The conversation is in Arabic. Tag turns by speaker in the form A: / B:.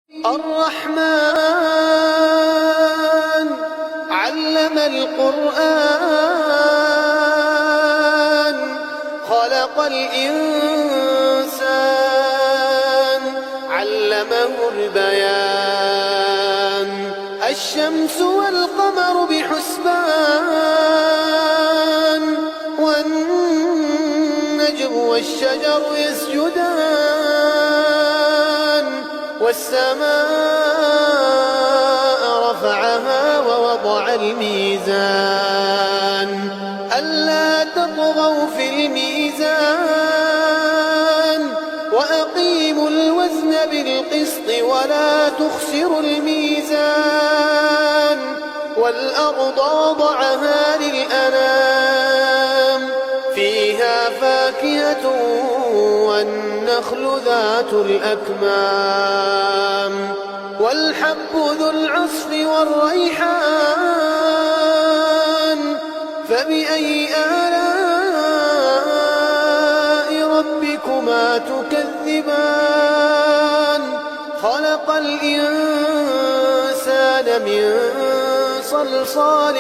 A: الرحمن علم القرآن خلق الإنسان علمه البيان الشمس والقمر بحسبان والنجم والشجر يسجدان والسماء رفعها ووضع الميزان ألا تطغوا في الميزان وأقيموا الوزن بالقسط ولا تخسروا الميزان والأرض وضعها للأنام فيها فاكهة والنخل ذات الأكمام والحب ذو العصف والريحان فبأي آلاء ربكما تكذبان خلق الإنسان من صلصال